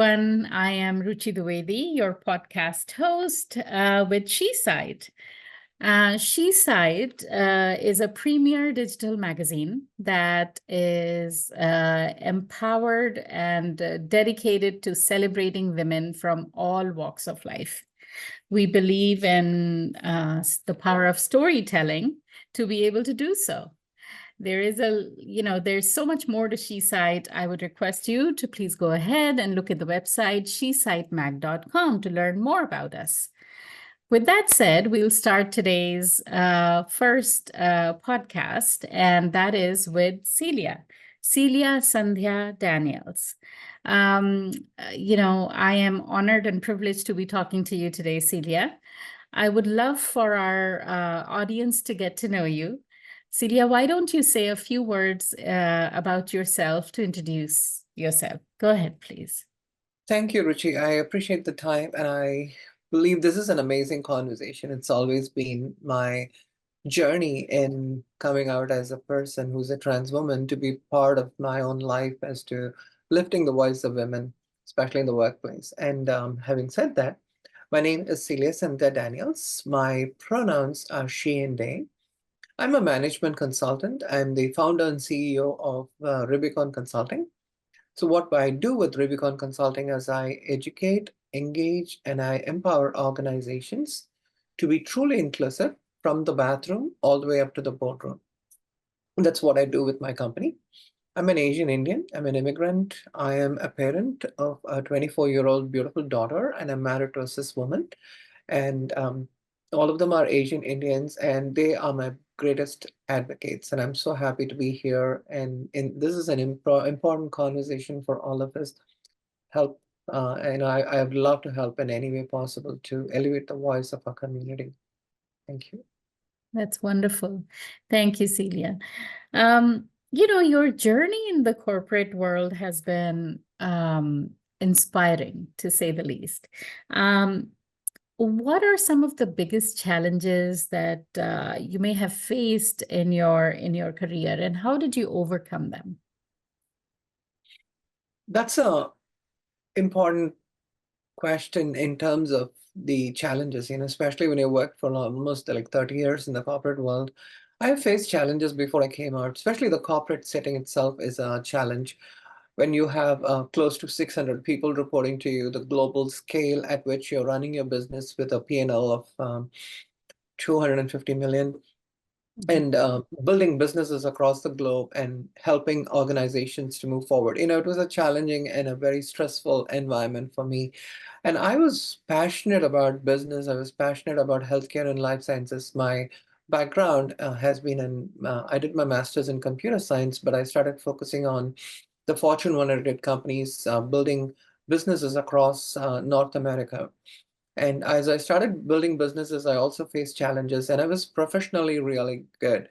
everyone. I am Ruchi Dwivedi, your podcast host with SheSight. SheSight is a premier digital magazine that is empowered and dedicated to celebrating women from all walks of life. We believe in the power of storytelling to be able to do so. There's so much more to SheSight. I would request you to please go ahead and look at the website shesightmag.com to learn more about us. With that said, we'll start today's first podcast, and that is with Celia Sandhya Daniels. I am honored and privileged to be talking to you today, Celia. I would love for our audience to get to know you. Celia, why don't you say a few words about yourself to introduce yourself? Go ahead, please. Thank you, Ruchi. I appreciate the time, and I believe this is an amazing conversation. It's always been my journey in coming out as a person who's a trans woman to be part of my own life as to lifting the voice of women, especially in the workplace. And having said that, my name is Celia Sandhya Daniels. My pronouns are she and they. I'm a management consultant. I'm the founder and CEO of Rubicon Consulting. So what I do with Rubicon Consulting is I educate, engage, and I empower organizations to be truly inclusive from the bathroom all the way up to the boardroom. That's what I do with my company. I'm an Asian Indian. I'm an immigrant. I am a parent of a 24-year-old beautiful daughter, and I'm married to a cis woman. And all of them are Asian Indians, and they are my greatest advocates. And I'm so happy to be here. And this is an important conversation for all of us. Help, and I would love to help in any way possible to elevate the voice of our community. Thank you. That's wonderful. Thank you, Celia. Your journey in the corporate world has been inspiring, to say the least. What are some of the biggest challenges that you may have faced in your career, and how did you overcome them? That's a important question in terms of the challenges, especially when you work for almost like 30 years in the corporate world. I have faced challenges before I came out, especially the corporate setting itself is a challenge. When you have close to 600 people reporting to you, the global scale at which you're running your business with a P&L of 250 million, and building businesses across the globe and helping organizations to move forward. It was a challenging and a very stressful environment for me. And I was passionate about business. I was passionate about healthcare and life sciences. My background has been I did my master's in computer science, but I started focusing on the Fortune 100 companies, building businesses across North America. And as I started building businesses, I also faced challenges, and I was professionally really good.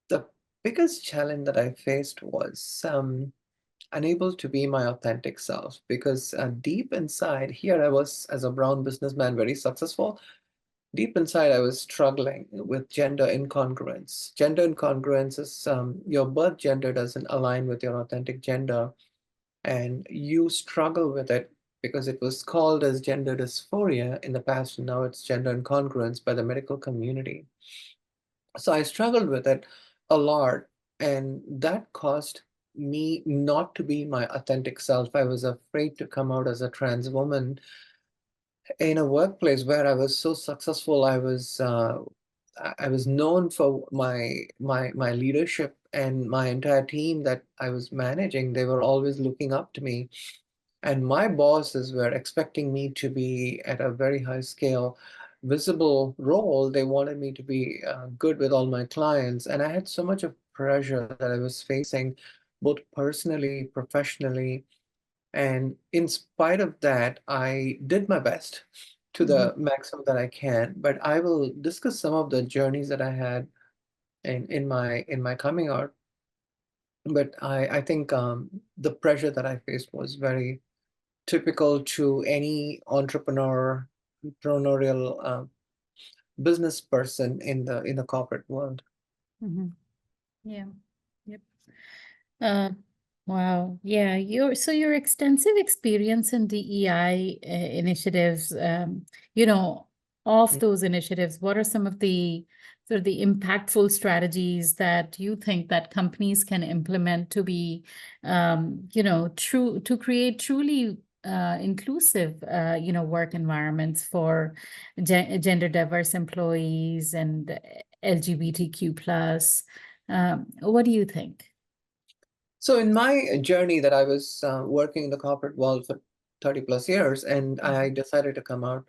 The biggest challenge that I faced was unable to be my authentic self, because deep inside here, I was, as a brown businessman, very successful. Deep inside, I was struggling with gender incongruence. Gender incongruence is your birth gender doesn't align with your authentic gender, and you struggle with it because it was called as gender dysphoria in the past, and now it's gender incongruence by the medical community. So I struggled with it a lot, and that caused me not to be my authentic self. I was afraid to come out as a trans woman in a workplace where I was so successful. I was known for my leadership, and my entire team that I was managing, they were always looking up to me. And my bosses were expecting me to be at a very high scale, visible role. They wanted me to be good with all my clients. And I had so much of pressure that I was facing, both personally, professionally. And in spite of that, I did my best to the maximum that I can. But I will discuss some of the journeys that I had in my coming out. But I think the pressure that I faced was very typical to any entrepreneurial business person in the corporate world. Yeah. Yep. Wow. Yeah. Your extensive experience in DEI initiatives, of those initiatives, what are some of the sort of the impactful strategies that you think that companies can implement to be, to create truly inclusive, work environments for gender diverse employees and LGBTQ plus? What do you think? So in my journey that I was working in the corporate world for 30 plus years, and I decided to come out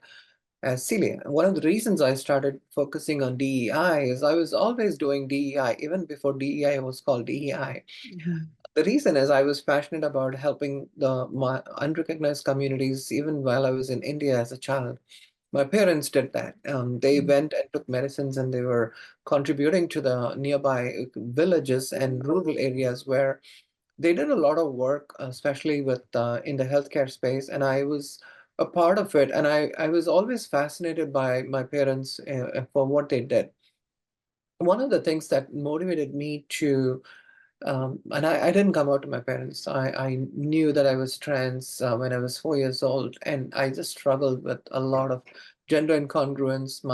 as Celia. One of the reasons I started focusing on DEI is I was always doing DEI, even before DEI was called DEI. Mhm. The reason is I was passionate about helping my unrecognized communities even while I was in India as a child. My parents did that. They Mhm. went and took medicines and they were contributing to the nearby villages and rural areas where they did a lot of work, especially with in the healthcare space, and I was a part of it. And I was always fascinated by my parents for what they did. One of the things that motivated me to, and I didn't come out to my parents. I knew that I was trans when I was 4 years old, and I just struggled with a lot of gender incongruence.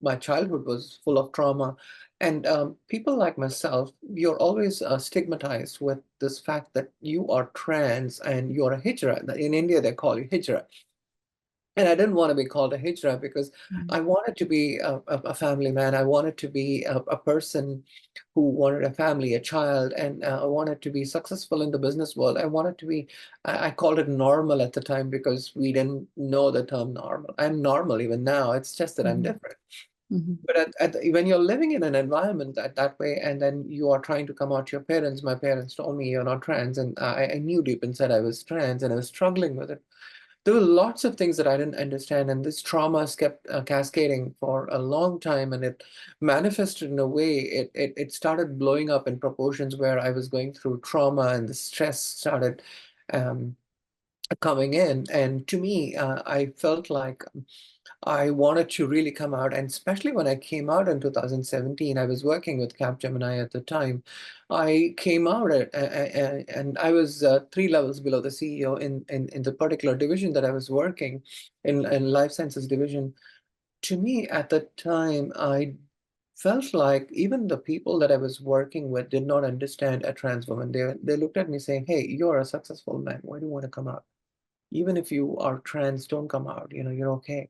My childhood was full of trauma. And people like myself, you're always stigmatized with this fact that you are trans and you're a hijra. In India, they call you hijra. And I didn't want to be called a hijra because Mhm. I wanted to be a family man. I wanted to be a person who wanted a family, a child, and I wanted to be successful in the business world. I wanted to be, I called it normal at the time because we didn't know the term normal. I'm normal even now. It's just that I'm Mhm. different. Mhm. But when you're living in an environment that way, and then you are trying to come out to your parents, my parents told me you're not trans, and I knew deep inside I was trans, and I was struggling with it. There were lots of things that I didn't understand, and this traumas kept cascading for a long time, and it manifested in a way. It started blowing up in proportions where I was going through trauma, and the stress started um, coming in. And to me, I felt like I wanted to really come out, and especially when I came out in 2017, I was working with Capgemini at the time. I came out and I was 3 levels below the CEO in the particular division that I was working in life sciences division. To me, at the time, I felt like even the people that I was working with did not understand a trans woman. They looked at me saying, "Hey, you're a successful man. Why do you want to come out? Even if you are trans, don't come out. You're okay."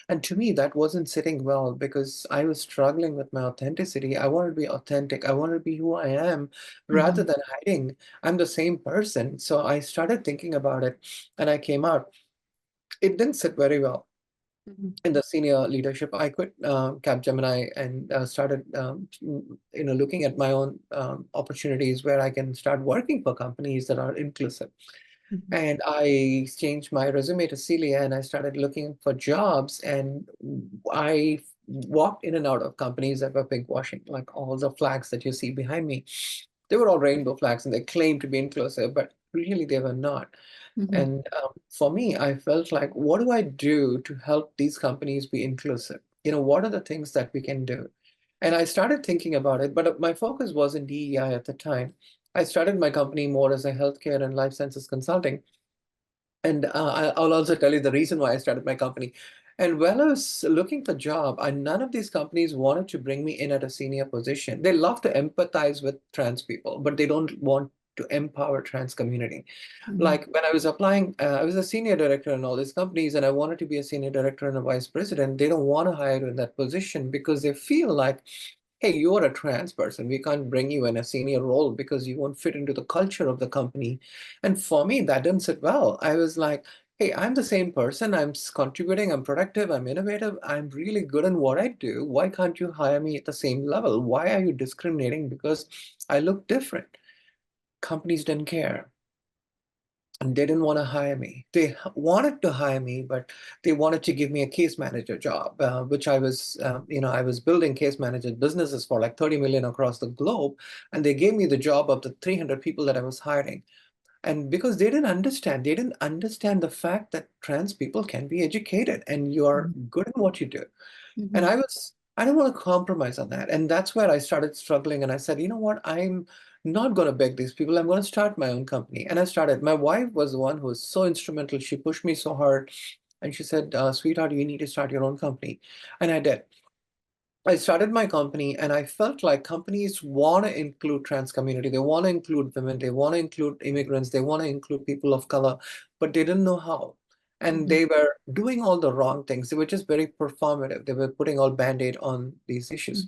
And to me, that wasn't sitting well because I was struggling with my authenticity. I wanted to be authentic. I wanted to be who I am rather Mhm. than hiding. I'm the same person. So I started thinking about it and I came out. It didn't sit very well Mhm. in the senior leadership. I quit Capgemini and started, looking at my own opportunities where I can start working for companies that are inclusive. Mhm. And I changed my resume to Celia and I started looking for jobs. And I walked in and out of companies that were pinkwashing, like all the flags that you see behind me. They were all rainbow flags and they claimed to be inclusive, but really they were not. Mhm. And for me, I felt like, what do I do to help these companies be inclusive? What are the things that we can do? And I started thinking about it, but my focus was in DEI at the time. I started my company more as a healthcare and life sciences consulting. And I'll also tell you the reason why I started my company. And while I was looking for a job, none of these companies wanted to bring me in at a senior position. They love to empathize with trans people, but they don't want to empower trans community. Mhm. Like when I was applying, I was a senior director in all these companies, and I wanted to be a senior director and a vice president. They don't want to hire you in that position because they feel like, hey, you're a trans person. We can't bring you in a senior role because you won't fit into the culture of the company. And for me, that didn't sit well. I was like, hey, I'm the same person. I'm contributing. I'm productive. I'm innovative. I'm really good in what I do. Why can't you hire me at the same level? Why are you discriminating because I look different? Companies didn't care. And they didn't want to hire me. They wanted to hire me, but they wanted to give me a case manager job, which I was building case manager businesses for like 30 million across the globe. And they gave me the job of the 300 people that I was hiring. And because they didn't understand the fact that trans people can be educated and you're Mhm. good in what you do. And Mhm. I didn't want to compromise on that. And that's where I started struggling. And I said, you know what? not going to beg these people. I'm going to start my own company. And I started. My wife was the one who was so instrumental. She pushed me so hard. And she said, sweetheart, you need to start your own company. And I did. I started my company and I felt like companies want to include trans community. They want to include women. They want to include immigrants. They want to include people of color, but they didn't know how. And Mhm. they were doing all the wrong things. They were just very performative. They were putting all Band-Aid on these issues.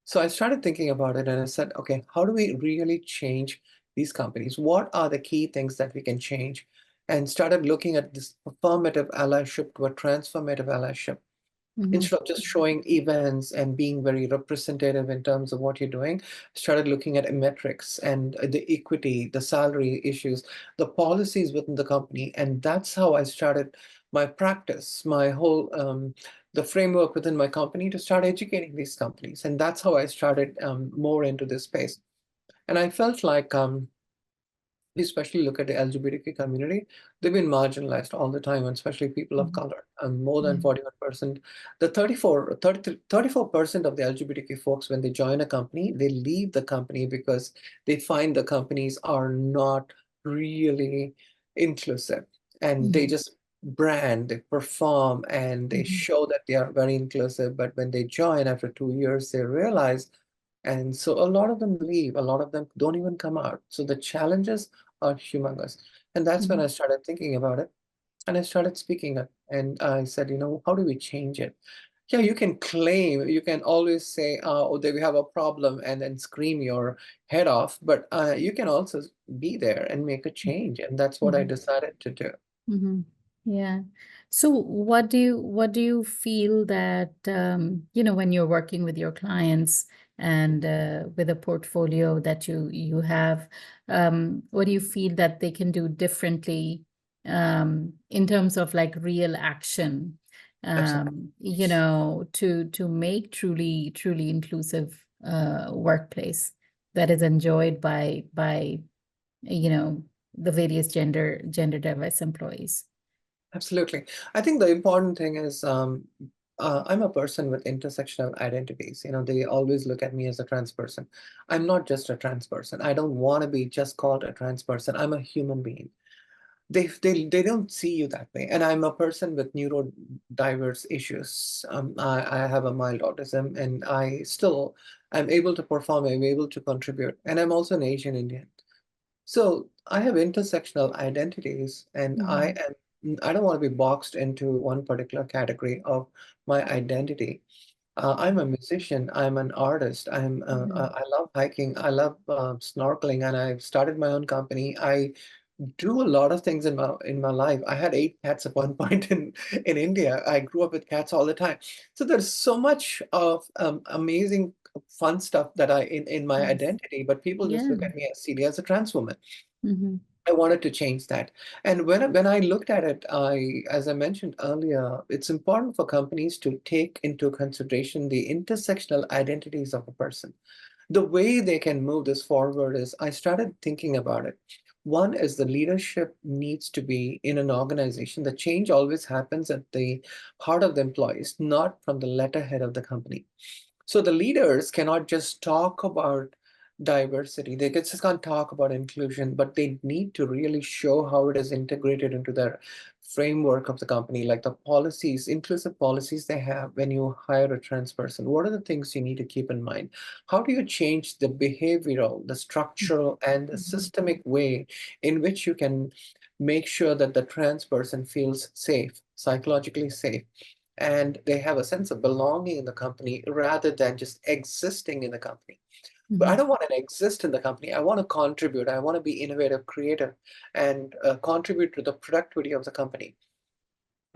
So I started thinking about it and I said, okay, how do we really change these companies? What are the key things that we can change? And started looking at this performative allyship to a transformative allyship. Mhm. Instead of just showing events and being very representative in terms of what you're doing, started looking at metrics and the equity, the salary issues, the policies within the company. And that's how I started my practice, my whole the framework within my company to start educating these companies. And that's how I started more into this space. And I felt like especially look at the LGBTQ community, they've been marginalized all the time, and especially people of Mhm. color. More than Yeah. 41%, the 34% of the LGBTQ folks, when they join a company, they leave the company because they find the companies are not really inclusive. And they Mhm. just brand, they perform, and they Mhm. show that they are very inclusive. But when they join after 2 years, they realize and so a lot of them leave, a lot of them don't even come out. So the challenges are humongous. And that's when Mhm. I started thinking about it and I started speaking up. And I said, how do we change it? Yeah, you can claim, you can always say, oh, we have a problem and then scream your head off. But you can also be there and make a change. And that's what I Mhm. decided to do. Mm-hmm. Yeah. So what do you feel that when you're working with your clients and with a portfolio that you have, what do you feel that they can do differently in terms of like real action, Absolutely. to make truly inclusive workplace that is enjoyed by you know the various gender diverse employees. Absolutely. I think the important thing is I'm a person with intersectional identities. They always look at me as a trans person. I'm not just a trans person. I don't want to be just called a trans person. I'm a human being. They don't see you that way. And I'm a person with neurodiverse issues. I have a mild autism and I'm able to perform, I'm able to contribute. And I'm also an Asian Indian. So I have intersectional identities, and Mhm. I don't want to be boxed into one particular category of my identity. I'm a musician, I'm an artist, Mhm. I love hiking, I love snorkeling, and I've started my own company. I do a lot of things in my life. I had 8 cats at one point in India. I grew up with cats all the time. So there's so much of amazing fun stuff that I in my Yes. identity, but people just Yeah. look at me as Celia as a trans woman. Mhm. I wanted to change that. And when I looked at it, as I mentioned earlier, it's important for companies to take into consideration the intersectional identities of a person. The way they can move this forward is I started thinking about it. One is the leadership needs to be in an organization. The change always happens at the heart of the employees, not from the letterhead of the company. So the leaders cannot just talk about diversity. They just can't talk about inclusion, but they need to really show how it is integrated into their framework of the company, like the policies, inclusive policies they have when you hire a trans person. What are the things you need to keep in mind? How do you change the behavioral, the structural, and the Mhm. systemic way in which you can make sure that the trans person feels safe, psychologically safe? And they have a sense of belonging in the company rather than just existing in the company. But I Mhm. don't want to exist in the company. I want to contribute. I want to be innovative, creative, and contribute to the productivity of the company.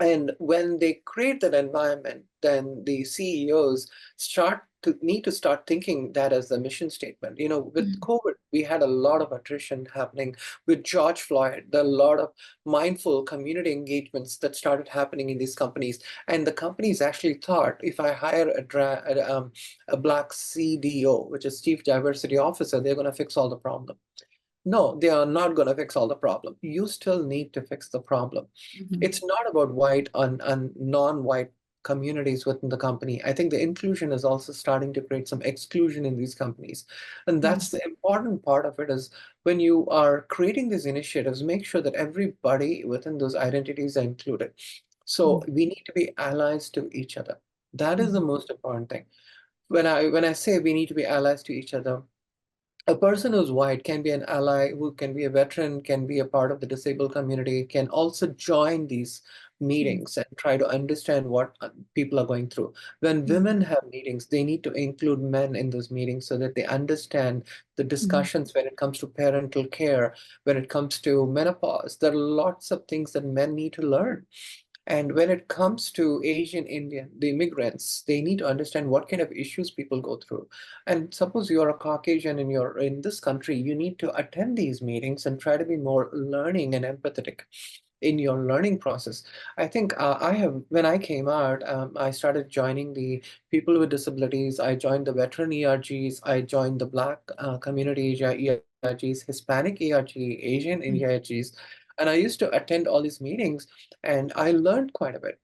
And when they create that environment, then the CEOs need to start thinking that as the mission statement. With Mhm. COVID, we had a lot of attrition happening. With George Floyd, there are a lot of mindful community engagements that started happening in these companies. And the companies actually thought, if I hire a Black CDO, which is Chief Diversity Officer, they're going to fix all the problem. No, they are not going to fix all the problem. You still need to fix the problem. Mhm. It's not about white and non-white communities within the company. I think the inclusion is also starting to create some exclusion in these companies. And that's the important part of it is when you are creating these initiatives, make sure that everybody within those identities are included. So we need to be allies to each other. That is the most important thing. When I say we need to be allies to each other, a person who's white can be an ally, who can be a veteran, can be a part of the disabled community, can also join these meetings and try to understand what people are going through. When women have meetings, they need to include men in those meetings so that they understand the discussions when it comes to parental care, when it comes to menopause. There are lots of things that men need to learn. And when it comes to Asian Indian, the immigrants, they need to understand what kind of issues people go through. And suppose you're a Caucasian and you're in this country, you need to attend these meetings and try to be more learning and empathetic in your learning process. I think when I came out, I started joining the people with disabilities. I joined the veteran ERGs. I joined the Black community ERGs, Hispanic ERG, Asian ERGs. And I used to attend all these meetings and I learned quite a bit.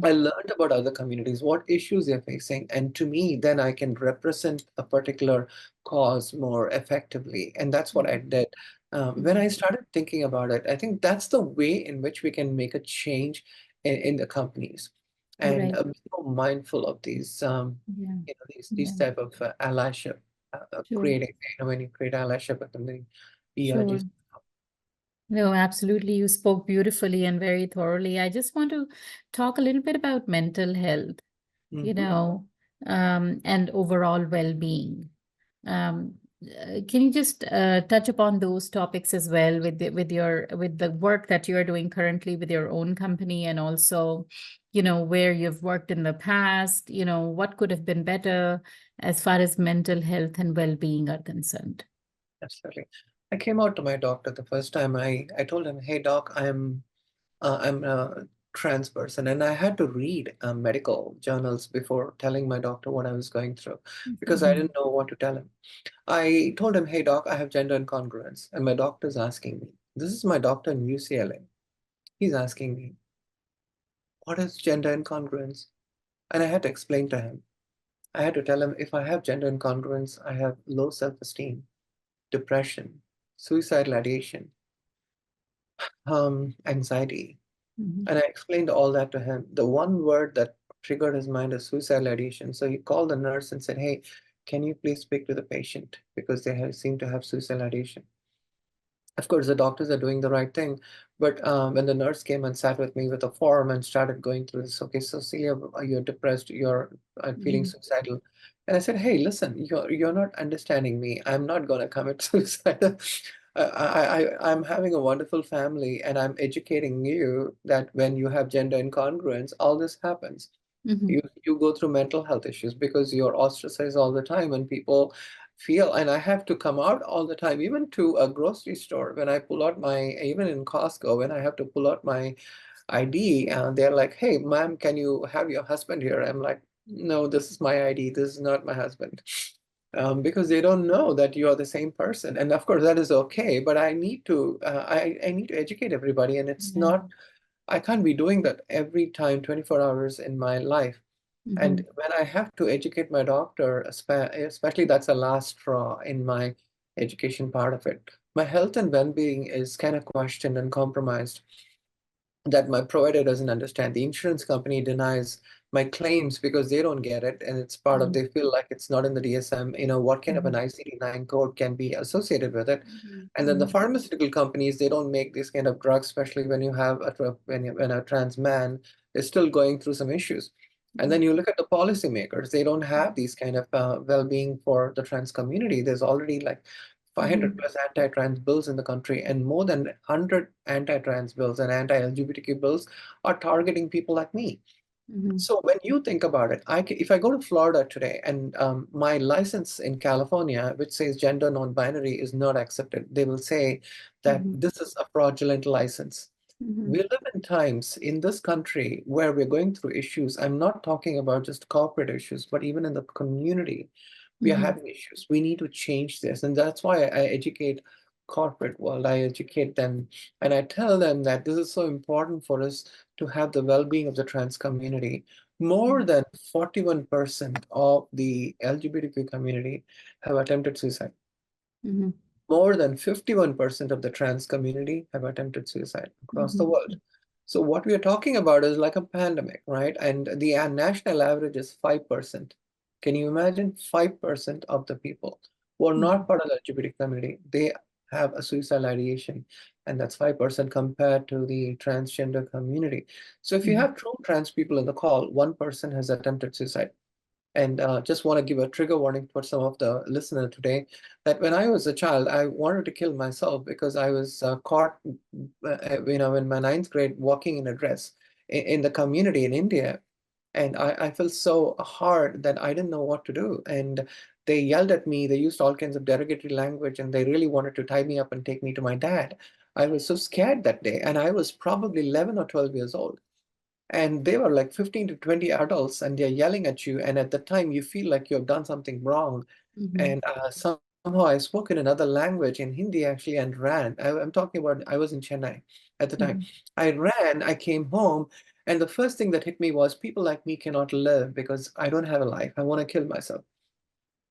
I learned about other communities, what issues they're facing, and to me, then I can represent a particular cause more effectively. And that's what I did. When I started thinking about it, I think that's the way in which we can make a change in the companies and Right. be more mindful of these, Yeah. these Yeah. type of allyship, Sure. creating, when you create allyship within the Sure. ERGs. No, absolutely. You spoke beautifully and very thoroughly. I just want to talk a little bit about mental health, you Mhm. know, and overall well-being. Um, can you just touch upon those topics as well with with the work that you are doing currently with your own company, and also, where you've worked in the past, what could have been better as far as mental health and well-being are concerned? Absolutely. I came out to my doctor the first time. I told him, "Hey doc, I'm a trans person," and I had to read medical journals before telling my doctor what I was going through because I Mhm. didn't know what to tell him. I told him, "Hey doc, I have gender incongruence," and my doctor's asking me. This is my doctor in UCLA. He's asking me, "What is gender incongruence?" And I had to explain to him. I had to tell him if I have gender incongruence, I have low self-esteem, depression, suicidal ideation, anxiety. Mhm. And I explained all that to him. The one word that triggered his mind is suicidal ideation. So he called the nurse and said, "Hey, can you please speak to the patient because seem to have suicidal ideation." Of course, the doctors are doing the right thing. But when the nurse came and sat with me with a form and started going through this, okay, so Celia, you're depressed, you're feeling Mhm. suicidal. And I said, "Hey, listen, you're not understanding me. I'm not going to commit suicide. I'm having a wonderful family and I'm educating you that when you have gender incongruence, all this happens. Mhm. You go through mental health issues because you're ostracized all the time and people feel, and I have to come out all the time, even to a grocery store when I pull out even in Costco, when I have to pull out my ID, and they're like, "Hey, ma'am, can you have your husband here?" I'm like, "No, this is my ID. This is not my husband." Because they don't know that you are the same person. And of course, that is okay, but I need to educate everybody, and it's Yeah. not, I can't be doing that every time, 24 hours in my life. And Mhm. when I have to educate my doctor, especially that's a last straw in my education part of it, my health and well-being is kind of questioned and compromised that my provider doesn't understand. The insurance company denies my claims because they don't get it, and it's part of, Mhm. they feel like it's not in the DSM, what kind of an Mhm. ICD-9 code can be associated with it. Mhm. And then the Mhm. pharmaceutical companies, they don't make this kind of drugs, especially when you have when a trans man is still going through some issues. And then you look at the policymakers, they don't have these kind of well-being for the trans community. There's already like 500 Mhm. plus anti-trans bills in the country, and more than 100 anti-trans bills and anti-LGBTQ bills are targeting people like me. Mhm. So when you think about it, if I go to Florida today and my license in California, which says gender non-binary, is not accepted, they will say that Mhm. this is a fraudulent license. We Mhm. live in times in this country where we're going through issues. I'm not talking about just corporate issues, but even in the community, we are Mhm. having issues. We need to change this. And that's why I educate corporate world. I educate them and I tell them that this is so important for us to have the well-being of the trans community. More than 41% of the LGBTQ community have attempted suicide. Mhm. More than 51% of the trans community have attempted suicide across the Mhm. world. So what we are talking about is like a pandemic, right? And the national average is 5%. Can you imagine 5% of the people who are not Mhm. part of the LGBT community, they have a suicidal ideation, and that's 5% compared to the transgender community. So if you Mhm. have true trans people in the call, 1% has attempted suicide. And just want to give a trigger warning for some of the listener today that when I was a child, I wanted to kill myself because I was caught, in my ninth grade walking in a dress in the community in India. And I felt so hard that I didn't know what to do. And they yelled at me. They used all kinds of derogatory language and they really wanted to tie me up and take me to my dad. I was so scared that day. And I was probably 11 or 12 years old, and they were like 15 to 20 adults and they're yelling at you, and at the time you feel like you have done something wrong. Mhm. And somehow I spoke in another language, in Hindi actually, and ran. I'm talking about, I was in Chennai at the time. Mhm. I ran, I came home, and the first thing that hit me was people like me cannot live because I don't have a life. I want to kill myself.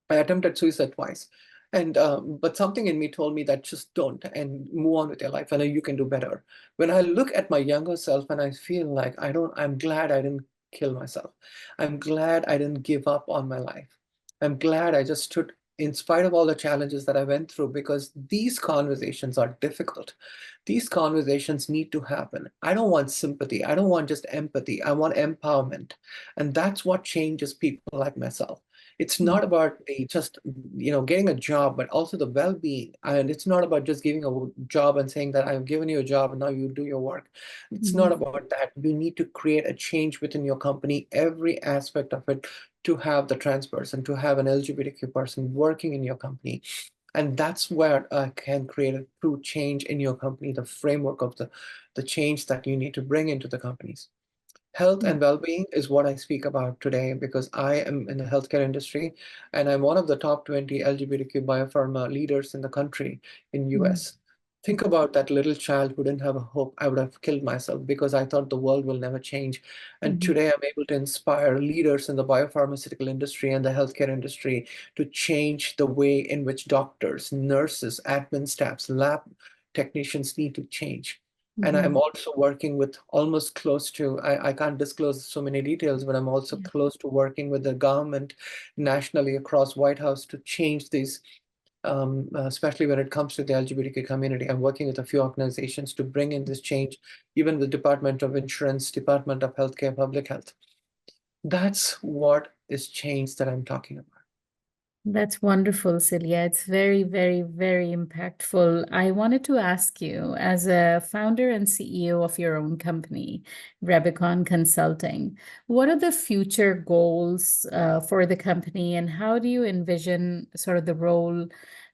I attempted suicide twice. And but something in me told me that just don't and move on with your life. I know you can do better. When I look at my younger self and I feel like I'm glad I didn't kill myself. I'm glad I didn't give up on my life. I'm glad I just stood in spite of all the challenges that I went through, because these conversations are difficult. These conversations need to happen. I don't want sympathy. I don't want just empathy. I want empowerment. And that's what changes people like myself. It's not Mhm. about the just getting a job, but also the well-being. And it's not about just giving a job and saying that I've given you a job and now you do your work. It's not Mhm. about that. You need to create a change within your company, every aspect of it, to have the trans person, to have an LGBTQ person working in your company. And that's where I can create a true change in your company, the framework of the change that you need to bring into the companies. Health Mhm. and well-being is what I speak about today because I am in the healthcare industry and I'm one of the top 20 LGBTQ biopharma leaders in the country in Mhm. US. Think about that little child who didn't have a hope. I would have killed myself because I thought the world will never change. And Mhm. today I'm able to inspire leaders in the biopharmaceutical industry and the healthcare industry to change the way in which doctors, nurses, admin staffs, lab technicians need to change. And I'm Mhm. also working with almost close to, I can't disclose so many details, but I'm also Yeah. close to working with the government nationally across White House to change these, especially when it comes to the LGBTQ community. I'm working with a few organizations to bring in this change, even the Department of Insurance, Department of Healthcare, Public Health. That's what is change that I'm talking about. That's wonderful, Celia. It's very, very, very impactful. I wanted to ask you, as a founder and CEO of your own company, Rebicon Consulting, what are the future goals for the company, and how do you envision sort of the role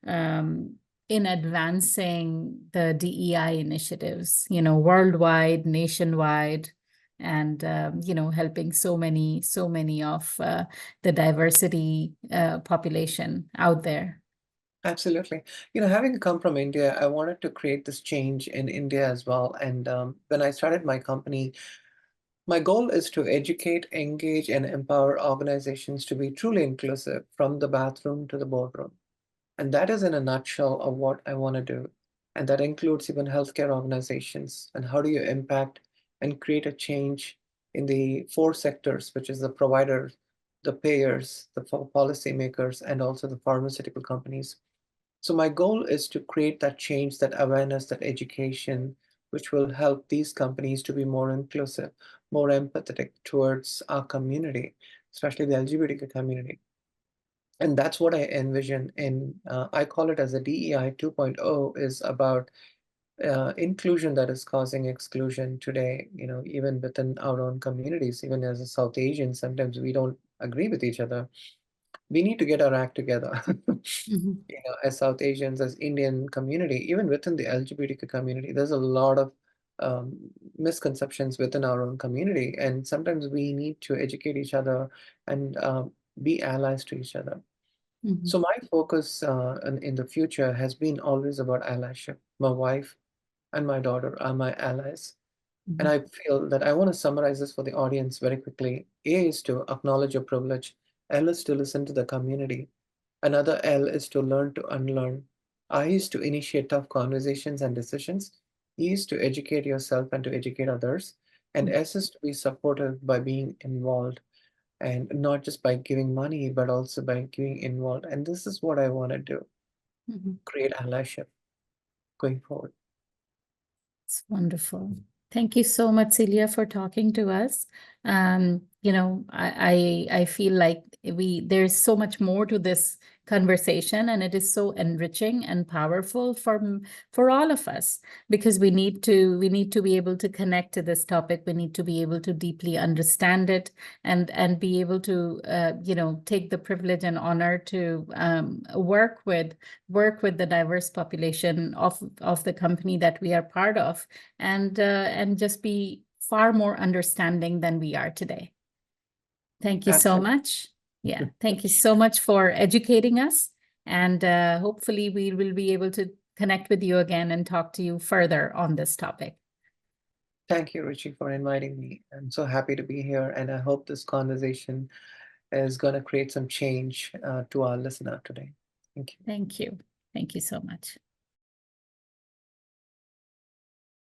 um, in advancing the DEI initiatives, worldwide, nationwide, and helping so many of the diversity population out there. Absolutely. Having come from India, I wanted to create this change in India as well. And when I started my company, my goal is to educate, engage, and empower organizations to be truly inclusive from the bathroom to the boardroom. And that is in a nutshell of what I want to do. And that includes even healthcare organizations. And how do you impact and create a change in the four sectors, which is the providers, the payers, the policymakers, and also the pharmaceutical companies. So my goal is to create that change, that awareness, that education, which will help these companies to be more inclusive, more empathetic towards our community, especially the LGBTQ community. And that's what I envision I call it as a DEI 2.0 is about inclusion that is causing exclusion today, even within our own communities, even as a South Asian, sometimes we don't agree with each other. We need to get our act together. Mhm. As South Asians, as Indian community, even within the LGBTQ community, there's a lot of um, misconceptions within our own community, and sometimes we need to educate each other and be allies to each other. Mhm, So my focus in the future has been always about allyship. My wife and my daughter are my allies. And mhm, I feel that I want to summarize this for the audience very quickly. A is to acknowledge your privilege. L is to listen to the community. Another L is to learn to unlearn. I is to initiate tough conversations and decisions. E is to educate yourself and to educate others. And mhm, S is to be supportive by being involved, and not just by giving money, but also by being involved. And this is what I want to do, mhm. create allyship going forward. It's wonderful. Thank you so much, Celia, for talking to us. I feel like there's so much more to this conversation, and it is so enriching and powerful for all of us, because we need to be able to connect to this topic. We need to be able to deeply understand it, and be able to take the privilege and honor to work with the diverse population of the company that we are part of, and just be far more understanding than we are today. Thank you so Absolutely. much. Yeah, thank you so much for educating us, and hopefully we will be able to connect with you again and talk to you further on this topic. Thank you, Richie, for inviting me. I'm so happy to be here, and I hope this conversation is going to create some change to our listener today. Thank you. Thank you. Thank you so much.